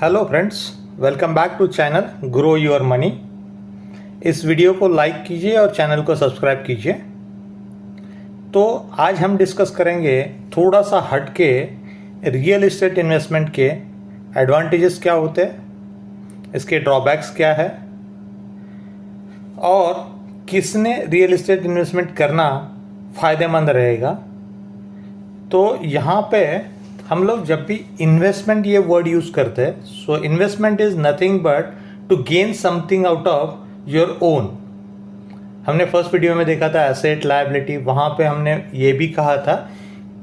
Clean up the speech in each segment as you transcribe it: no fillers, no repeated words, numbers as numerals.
Hello friends, welcome back to channel grow your money. इस video को like कीजिए और चैनल को सब्सक्राइब कीजिए। तो आज हम डिस्कस करेंगे थोड़ा सा हट के रियल एस्टेट इन्वेस्टमेंट के एडवांटेजेस क्या होते हैं, इसके ड्रॉबैक्स क्या है और किसने रियल एस्टेट इन्वेस्टमेंट करना फ़ायदेमंद रहेगा। तो यहाँ पे हम लोग जब भी इन्वेस्टमेंट ये वर्ड यूज़ करते हैं, so investment is nothing but to gain something out of your own. हमने फर्स्ट वीडियो में देखा था एसेट लायबिलिटी, वहाँ पे हमने ये भी कहा था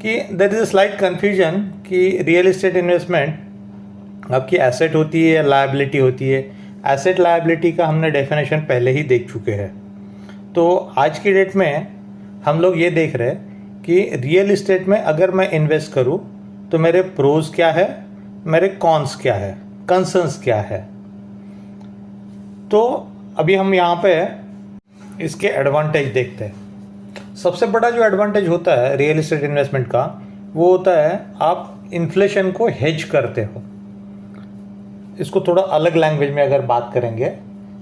कि there is a slight confusion कि रियल एस्टेट इन्वेस्टमेंट आपकी एसेट होती है या लायबिलिटी होती है। एसेट लायबिलिटी का हमने डेफिनेशन पहले ही देख चुके हैं। तो आज की डेट में हम लोग ये देख रहे हैं कि रियल एस्टेट में अगर मैं इन्वेस्ट करूँ तो मेरे प्रोज क्या है, मेरे कॉन्स क्या है, कंसर्न्स क्या है। तो अभी हम यहाँ पे इसके एडवांटेज देखते हैं। सबसे बड़ा जो एडवांटेज होता है रियल एस्टेट इन्वेस्टमेंट का, वो होता है आप इन्फ्लेशन को हेज करते हो। इसको थोड़ा अलग लैंग्वेज में अगर बात करेंगे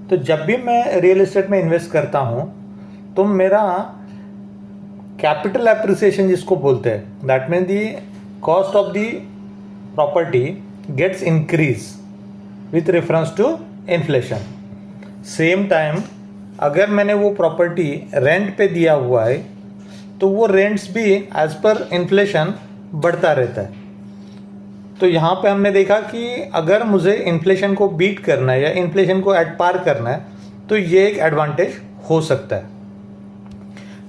तो जब भी मैं रियल एस्टेट में इन्वेस्ट करता हूँ तो मेरा कैपिटल एप्रिसिएशन जिसको बोलते हैं, that mean the cost of the property gets increase with reference to inflation. Same time अगर मैंने वो प्रॉपर्टी रेंट पे दिया हुआ है तो वो रेंट्स भी एज पर इन्फ्लेशन बढ़ता रहता है। तो यहाँ पे हमने देखा कि अगर मुझे इन्फ्लेशन को बीट करना है या इन्फ्लेशन को एट पार करना है तो ये एक एडवांटेज हो सकता है।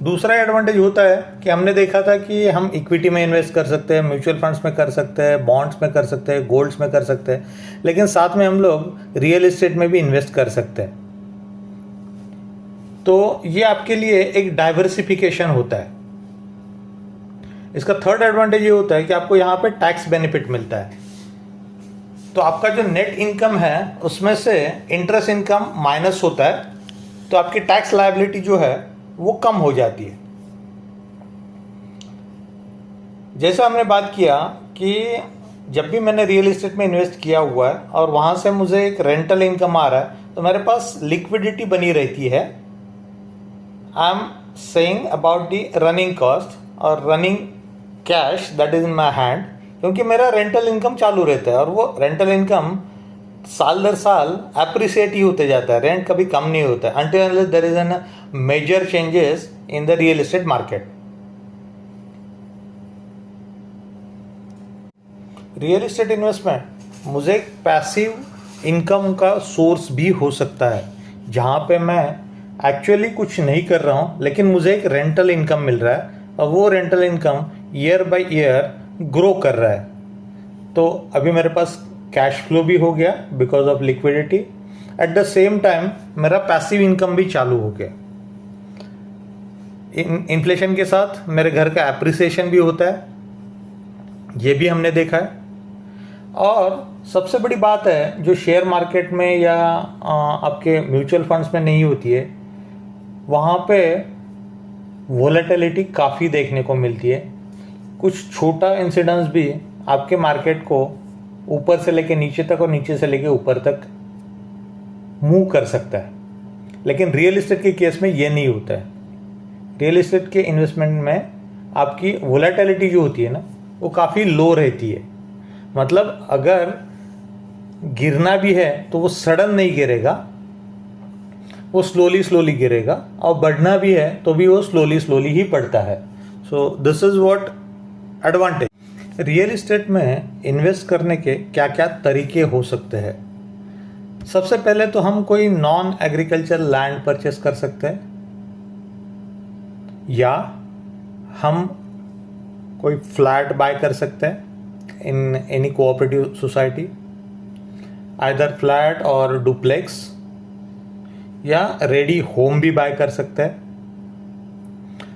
दूसरा एडवांटेज होता है कि हमने देखा था कि हम इक्विटी में इन्वेस्ट कर सकते हैं, म्यूचुअल फंड्स में कर सकते हैं, बॉन्ड्स में कर सकते हैं, गोल्ड्स में कर सकते हैं, लेकिन साथ में हम लोग रियल एस्टेट में भी इन्वेस्ट कर सकते हैं। तो ये आपके लिए एक डाइवर्सिफिकेशन होता है। इसका थर्ड एडवांटेज ये होता है कि आपको यहाँ पे टैक्स बेनिफिट मिलता है। तो आपका जो नेट इनकम है उसमें से इंटरेस्ट इनकम माइनस होता है, तो आपकी टैक्स लायबिलिटी जो है वो कम हो जाती है। जैसा हमने बात किया कि जब भी मैंने रियल एस्टेट में इन्वेस्ट किया हुआ है और वहाँ से मुझे एक रेंटल इनकम आ रहा है तो मेरे पास लिक्विडिटी बनी रहती है। I am saying about the running cost और running cash that is in my hand, क्योंकि मेरा रेंटल इनकम चालू रहता है और वो रेंटल इनकम साल दर साल अप्रिशिएट ही होते जाता है। रेंट कभी कम नहीं होता है until there is a major changes in the real estate market. Real estate investment मुझे एक पैसिव इनकम का सोर्स भी हो सकता है, जहाँ पे मैं एक्चुअली कुछ नहीं कर रहा हूँ लेकिन मुझे एक रेंटल इनकम मिल रहा है और वो rental income year by year grow कर रहा है। तो अभी मेरे पास कैश फ्लो भी हो गया because of liquidity, at the same time मेरा पैसिव इनकम भी चालू हो गया। इन्फ्लेशन के साथ मेरे घर का एप्रिसिएशन भी होता है, ये भी हमने देखा है। और सबसे बड़ी बात है जो शेयर मार्केट में या आपके म्यूचुअल फंड्स में नहीं होती है, वहाँ पे वोलेटिलिटी काफ़ी देखने को मिलती है। कुछ छोटा इंसिडेंस भी आपके मार्केट को ऊपर से लेके नीचे तक और नीचे से लेके ऊपर तक मूव कर सकता है, लेकिन रियल एस्टेट के केस में ये नहीं होता है। रियल एस्टेट के इन्वेस्टमेंट में आपकी वोलेटिलिटी जो होती है ना, वो काफ़ी लो रहती है। मतलब अगर गिरना भी है तो वो सडन नहीं गिरेगा, वो स्लोली गिरेगा, और बढ़ना भी है तो भी वो स्लोली ही बढ़ता है। सो this is what advantage. Real estate में इन्वेस्ट करने के क्या क्या तरीके हो सकते हैं। सबसे पहले तो हम कोई नॉन एग्रीकल्चर लैंड परचेस कर सकते हैं, या हम कोई फ्लैट बाय कर सकते हैं in any cooperative society, either flat और डुप्लेक्स, या रेडी होम भी बाय कर सकते हैं।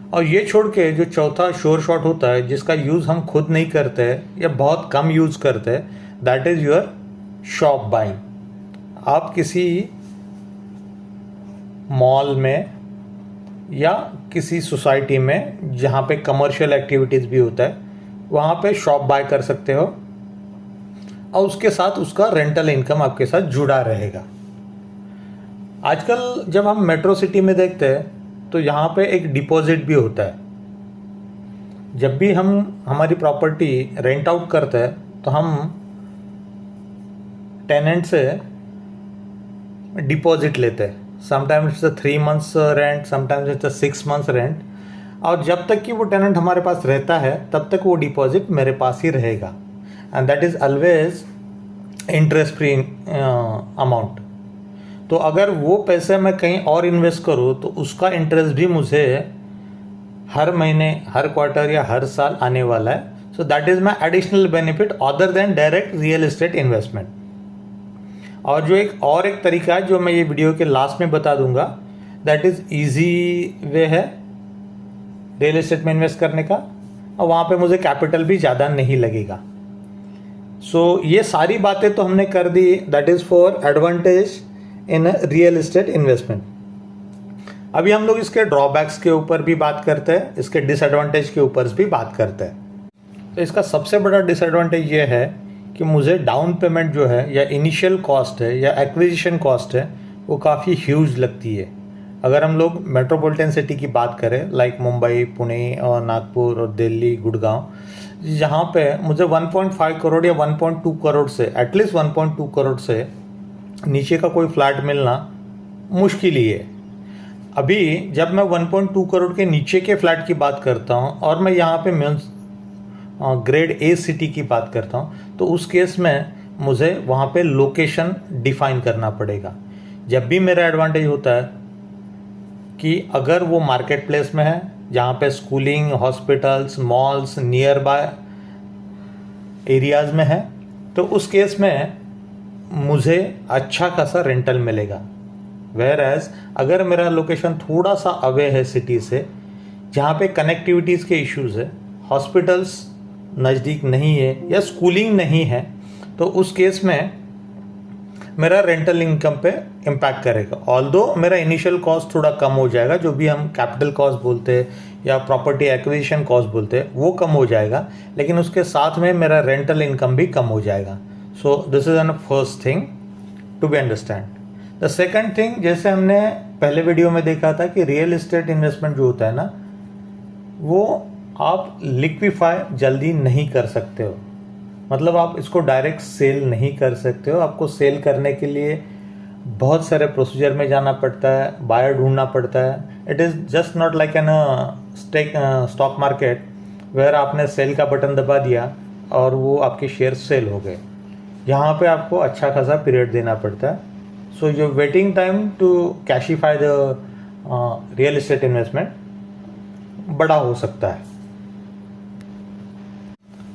और ये छोड़ के जो चौथा श्योर शॉट होता है जिसका यूज़ हम खुद नहीं करते हैं या बहुत कम यूज़ करते हैं, that is your shop buying. आप किसी मॉल में या किसी सोसाइटी में जहाँ पे कमर्शियल एक्टिविटीज़ भी होता है, वहाँ पे शॉप बाय कर सकते हो। और उसके साथ उसका रेंटल इनकम आपके साथ जुड़ा रहेगा। आजकल जब हम मेट्रो सिटी में देखते हैं तो यहाँ पे एक डिपॉजिट भी होता है। जब भी हम हमारी प्रॉपर्टी रेंट आउट करते हैं तो हम टेनेंट से डिपॉजिट लेते हैं। Sometimes it's a 3 months rent, sometimes it's a 6 months rent, और जब तक कि वो टेनेंट हमारे पास रहता है तब तक वो डिपॉजिट मेरे पास ही रहेगा, and that is always interest free amount. तो अगर वो पैसे मैं कहीं और इन्वेस्ट करूँ तो उसका इंटरेस्ट भी मुझे हर महीने, हर क्वार्टर या हर साल आने वाला है। So that is my additional benefit other than direct real estate investment. और जो एक तरीका है जो मैं ये वीडियो के लास्ट में बता दूंगा, दैट इज़ ईजी वे है रियल एस्टेट में इन्वेस्ट करने का, और वहाँ पे मुझे कैपिटल भी ज़्यादा नहीं लगेगा। सो ये सारी बातें तो हमने कर दी, that is for advantage in real estate investment. अभी हम लोग इसके ड्रॉबैक्स के ऊपर भी बात करते हैं, इसके डिसएडवांटेज के ऊपर भी बात करते हैं। तो इसका सबसे बड़ा डिसएडवांटेज ये है कि मुझे डाउन पेमेंट जो है या इनिशियल कॉस्ट है या एक्विजिशन कॉस्ट है वो काफ़ी ह्यूज लगती है। अगर हम लोग मेट्रोपॉलिटन सिटी की बात करें लाइक मुंबई, पुणे और नागपुर और दिल्ली, गुड़गांव, जहाँ पे मुझे 1.5 करोड़ या 1.2 करोड़ से, एटलीस्ट 1.2 करोड़ से नीचे का कोई फ्लैट मिलना मुश्किल ही है। अभी जब मैं 1.2 करोड़ के नीचे के फ्लैट की बात करता हूँ और मैं यहाँ पे ग्रेड ए सिटी की बात करता हूँ, तो उस केस में मुझे वहाँ पे लोकेशन डिफाइन करना पड़ेगा। जब भी मेरा एडवांटेज होता है कि अगर वो मार्केट प्लेस में है जहाँ पे schooling, hospitals, malls near by areas में है, तो उस केस में मुझे अच्छा खासा रेंटल मिलेगा। वेयर एज अगर मेरा लोकेशन थोड़ा सा अवे है सिटी से, जहाँ पे कनेक्टिविटीज़ के इश्यूज़ है, हॉस्पिटल्स नज़दीक नहीं है या स्कूलिंग नहीं है, तो उस केस में मेरा रेंटल इनकम पे इम्पैक्ट करेगा। ऑल्दो मेरा इनिशियल कॉस्ट थोड़ा कम हो जाएगा, जो भी हम कैपिटल कॉस्ट बोलते हैं या प्रॉपर्टी एक्विजिशन कॉस्ट बोलते हैं वो कम हो जाएगा, लेकिन उसके साथ में मेरा रेंटल इनकम भी कम हो जाएगा। So this is an first thing to be understand. The second thing, जैसे हमने पहले वीडियो में देखा था कि रियल एस्टेट इन्वेस्टमेंट जो होता है ना, वो आप लिक्विफाई जल्दी नहीं कर सकते हो। मतलब आप इसको डायरेक्ट सेल नहीं कर सकते हो। आपको सेल करने के लिए बहुत सारे प्रोसीजर में जाना पड़ता है, बायर ढूंढना पड़ता है। It is just not like an stock market where आपने सेल का बटन दबा दिया और वो आपके शेयर सेल हो गए। यहाँ पे आपको अच्छा खासा पीरियड देना पड़ता है। So your waiting time to cashify the real estate investment बड़ा हो सकता है।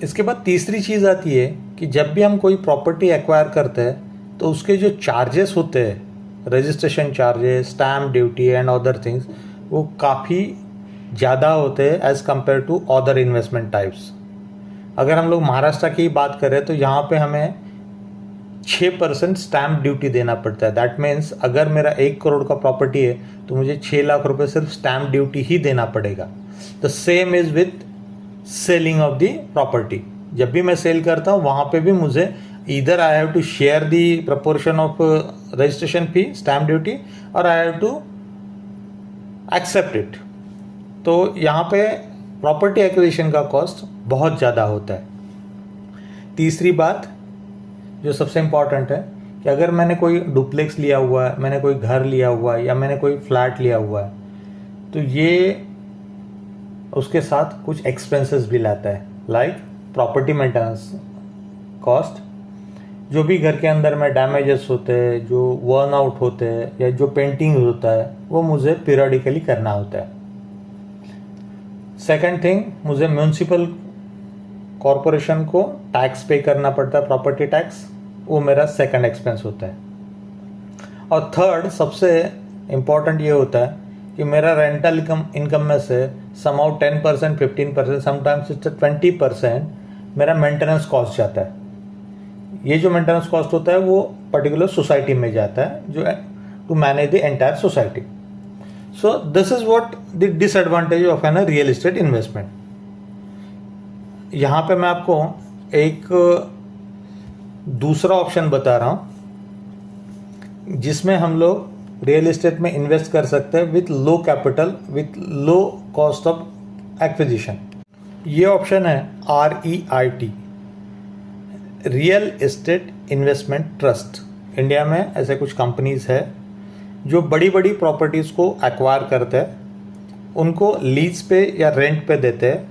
इसके बाद तीसरी चीज़ आती है कि जब भी हम कोई प्रॉपर्टी एक्वायर करते हैं तो उसके जो चार्जेस होते हैं, registration charges, stamp duty and other things, वो काफ़ी ज़्यादा होते हैं as compare to other investment types. अगर हम लोग महाराष्ट्र की बात करें तो यहाँ पे हमें 6% स्टैम्प ड्यूटी देना पड़ता है। दैट मीन्स अगर मेरा 1 करोड़ का प्रॉपर्टी है तो मुझे 6 लाख रुपए सिर्फ स्टैम्प ड्यूटी ही देना पड़ेगा। The same is with selling of the property. जब भी मैं सेल करता हूँ वहाँ पे भी मुझे either I have to share the proportion of registration fee, stamp duty, और I have to accept it. तो यहाँ पे प्रॉपर्टी एक्विजिशन का कॉस्ट बहुत ज़्यादा होता है। तीसरी बात जो सबसे इम्पॉर्टेंट है कि अगर मैंने कोई डुप्लेक्स लिया हुआ है, मैंने कोई घर लिया हुआ है या मैंने कोई फ्लैट लिया हुआ है, तो ये उसके साथ कुछ एक्सपेंसेस भी लाता है, लाइक प्रॉपर्टी मेंटेनेंस कॉस्ट। जो भी घर के अंदर में डैमेजेस होते हैं, जो वर्न आउट होते हैं या जो पेंटिंग होता है, वो मुझे पीरियडिकली करना होता है। सेकंड थिंग, मुझे म्यूनसिपल कॉरपोरेशन को टैक्स पे करना पड़ता है, प्रॉपर्टी टैक्स, वो मेरा सेकंड एक्सपेंस होता है। और थर्ड सबसे इम्पॉर्टेंट ये होता है कि मेरा रेंटल इनकम में से समाउ 10%, 15%, समटाइम्स 20% मेरा मेंटेनेंस कॉस्ट जाता है। ये जो मेंटेनेंस कॉस्ट होता है वो पर्टिकुलर सोसाइटी में जाता है, जो to manage the entire society. So this is what the disadvantage of an real estate investment. यहाँ पे मैं आपको एक दूसरा ऑप्शन बता रहा हूँ जिसमें हम लोग रियल एस्टेट में इन्वेस्ट कर सकते हैं with low capital, with low cost of acquisition. ये ऑप्शन है REIT, real estate investment trust. India में ऐसे कुछ कंपनीज है जो बड़ी बड़ी प्रॉपर्टीज़ को एक्वायर करते हैं, उनको लीज पे या रेंट पे देते हैं,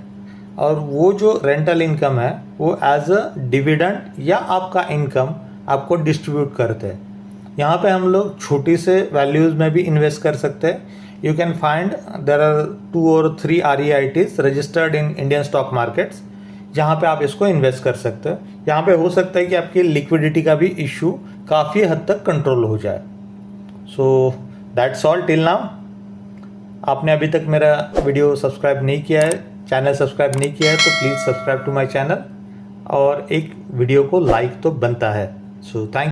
और वो जो रेंटल इनकम है वो एज अ डिविडेंड या आपका इनकम आपको डिस्ट्रीब्यूट करते हैं। यहाँ पे हम लोग छोटी से वैल्यूज़ में भी इन्वेस्ट कर सकते हैं। You can find there are 2 or 3 REITs registered in Indian stock markets, जहाँ पे आप इसको इन्वेस्ट कर सकते हैं। यहाँ पे हो सकता है कि आपकी लिक्विडिटी का भी इशू काफ़ी हद तक कंट्रोल हो जाए। So that's all till now. आपने अभी तक मेरा वीडियो सब्सक्राइब नहीं किया है, चैनल सब्सक्राइब नहीं किया है, तो please subscribe to my channel, और एक वीडियो को लाइक तो बनता है। So thank